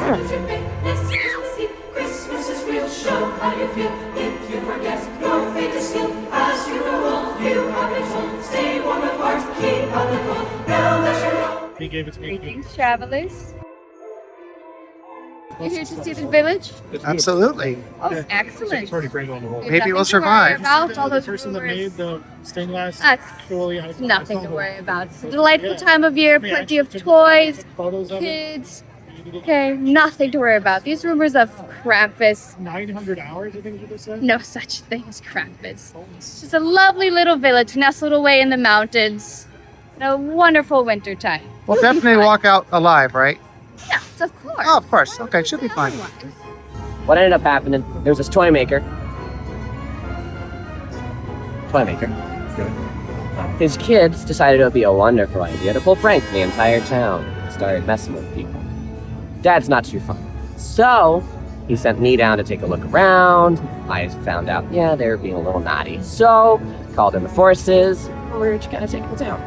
It's your this Christmas Eve. Christmas is real. Show how you feel. If you forget, your fate is sealed. As you grow old, you have been told. Stay warm of heart, keep out the cold. Now that you know. He gave it to me. Greetings, travelers. You're here to see the village? Absolutely. Oh, excellent. Maybe we'll survive. About all The those person that made the stained glass. That's surely nothing to worry about. It's a delightful time of year, plenty of toys, Photos of it. kids. Okay, nothing to worry about. These rumors of Krampus, 900 hours, I think is what they said. no such thing as Krampus. It's just a lovely little village nestled away in the mountains. A wonderful winter time. We'll definitely walk out alive, right? Yes, of course. Oh, of course. Okay, should be fine. What ended up happening, there was this toy maker. His kids decided it would be a wonderful idea to pull pranks in the entire town. Started messing with people. Dad's not too fun. So, he sent me down to take a look around. I found out, yeah, they were being a little naughty. So, called in the forces. We were just kind of taking the town.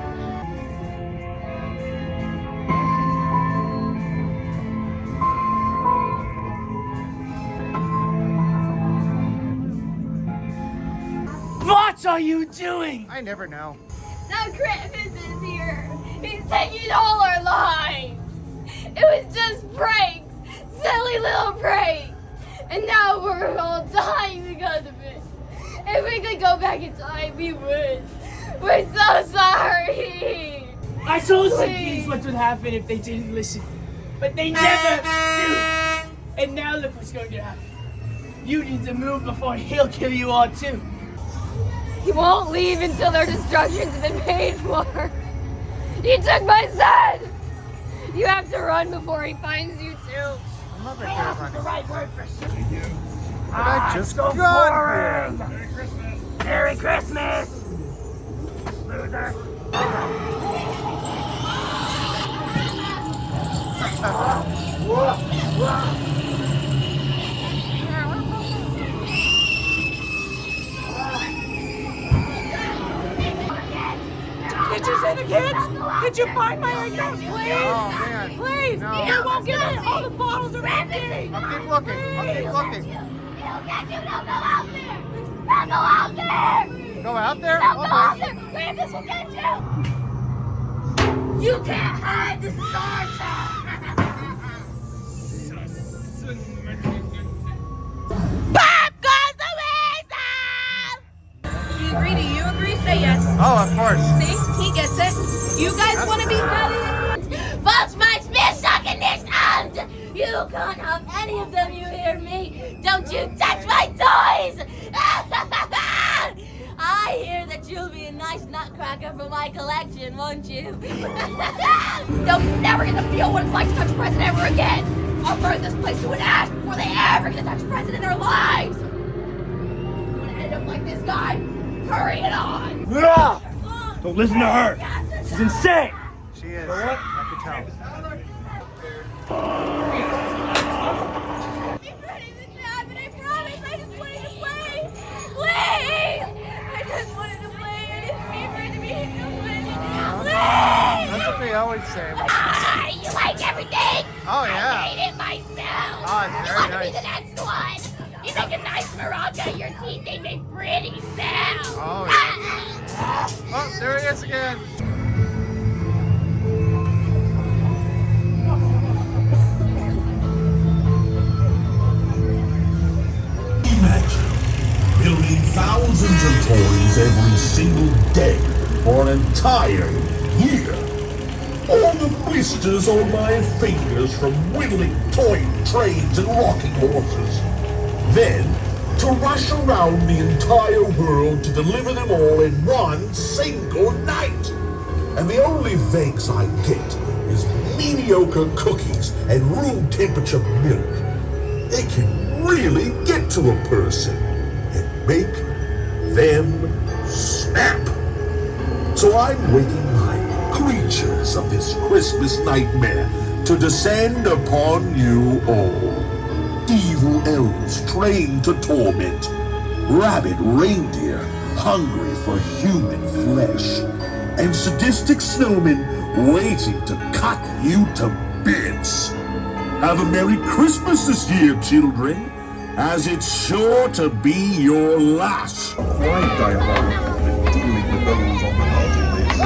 What are you doing? I never know. Now Krampus is here. He's taking all our lives. It was just pranks, silly little pranks, and now we're all dying because of it. If we could go back in time, we would. We're so sorry. I told some kids what would happen if they didn't listen, but they never do. And now look what's going to happen. You need to move before he'll kill you all too. He won't leave until their destruction's been paid for. He took my son. You have to run before he finds you too. I love it. That's the right word for shooting you. I just go got forward. here. Merry Christmas! Loser. Did you see the kids? Did you find my account, please? Oh, man. Please! No. You won't get it! All the bottles are empty! I'll keep looking. I'll keep looking. He'll get you. Don't go out there. Don't go out there. Go out there? Don't go out Okay. there. Krampus will get you. You can't hide. This is our town. Pop goes the weasel. You agree? Do you agree? Say yes. Oh, of course. See? He gets it. You guys want to be valiant? False my spear stuck in this hand. You can't have any of them, you hear me? Don't you touch my toys! I hear that you'll be a nice nutcracker for my collection, won't you? They'll never get to feel what it's like to touch a president ever again! I'll burn this place to an ash before they ever get to touch a president in their lives! I'm gonna end up like this guy. Hurry it on! Don't listen to her! She's insane! She is. I can tell. He's ready to trap, and I promise I just wanted to play! Please! I just wanted to play. I didn't mean for it to be Please! That's what they always say. Ah, you like everything? Oh, yeah. I made it myself. Oh, it's You very want to be nice. the next one? You make a nice maraca. Your teeth, they make pretty sounds. Oh, yeah. Oh, there he is again. Imagine building thousands of toys every single day for an entire year. All the blisters on my fingers from whittling toy trains and rocking horses. Then, to rush around the entire world to deliver them all in one single night. And the only thanks I get is mediocre cookies and room temperature milk. It can really get to a person and make them snap. So I'm waking my creatures of this Christmas nightmare to descend upon you all. Evil elves trained to torment, rabid reindeer hungry for human flesh, and sadistic snowmen waiting to cut you to bits. Have a Merry Christmas this year, children, as it's sure to be your last. Quite diabolical, dealing with those on the naughty list.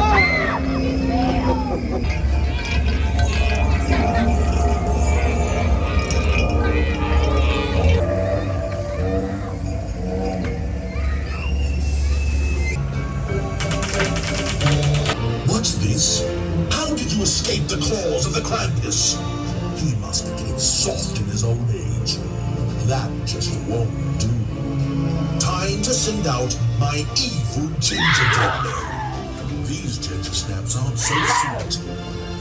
What's this? How did you escape the claws of the Krampus? He must be getting soft in his old age. That just won't do. Time to send out my evil gingerbread men. These ginger snaps aren't so sweet.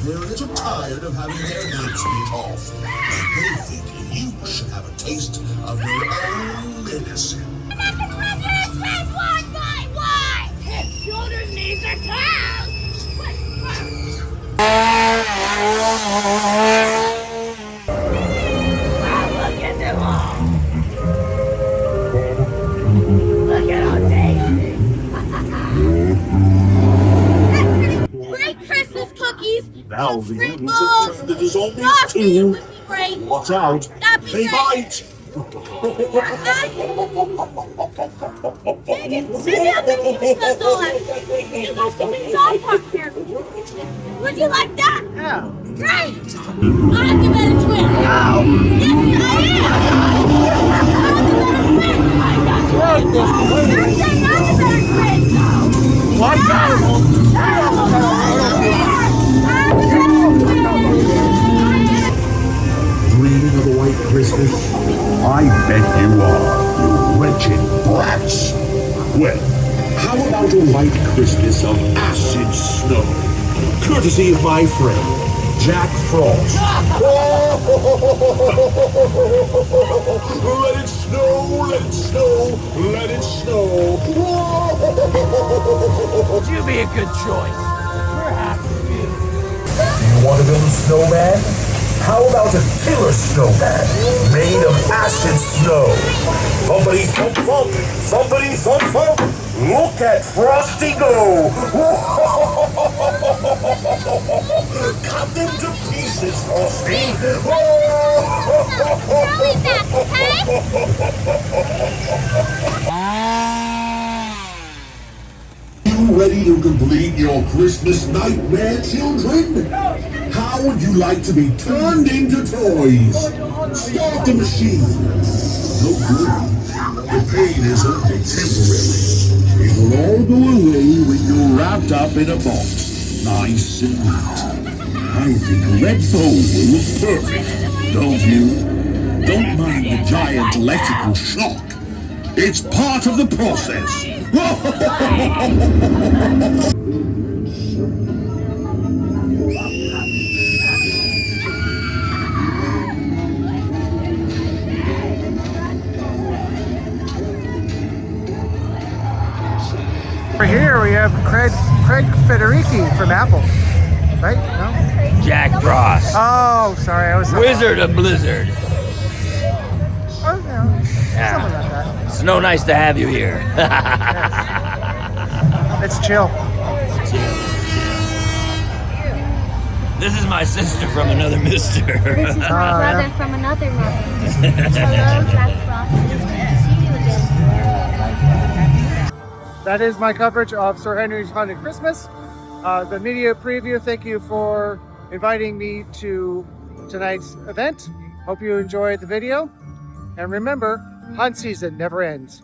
They're a little tired of having their heads bit off, and they think you should have a taste of your own medicine. Why? Head, shoulders, knees, or toes? Wow, look at them all. Look at all tasty. Great Christmas cookies. Now the Sprinkles. animals have turned into zombies Frosting too. would be great. Watch out! That'd be They great. bite! Maybe I'll take Christmas on. You guys can be dog park here. Would you like that? Yeah. Great! I'll give it a twist. No! Yes, I am! I'll give it a twist. You're saying I'll give it a twist. Watch out! Dreaming of a white Christmas? I bet you are, you wretched brats. Well, how about a white Christmas of acid snow? Courtesy of my friend, Jack Frost. Let it snow, let it snow, let it snow. Would you be a good choice? Perhaps you. You want to build a snowman? How about a killer snowman made of acid snow? Thumpity thump thump, thumpity thump thump. Look at Frosty go! Cut them to pieces, Frosty! You ready to complete your Christmas nightmare, children? How would you like to be turned into toys? Start the machine. Don't worry, the pain is only temporary. It will all go away when you're wrapped up in a box, nice and neat. I think a red bow will look perfect, don't you? Don't mind the giant electrical shock. It's part of the process. Over here we have Craig Federici from Apple. Right? No? Jack Frost, Oh, sorry. I was Wizard of Blizzard. Oh, no. Something like that. It's no nice to have you here. It's chill. This is my sister from another mister. This is my brother from another mother. Hello, Jack Frost. It's good to see you again. That is my coverage of Sir Henry's Haunted Christmas. The media preview, thank you for inviting me to tonight's event. Hope you enjoyed the video. And remember, hunt season never ends.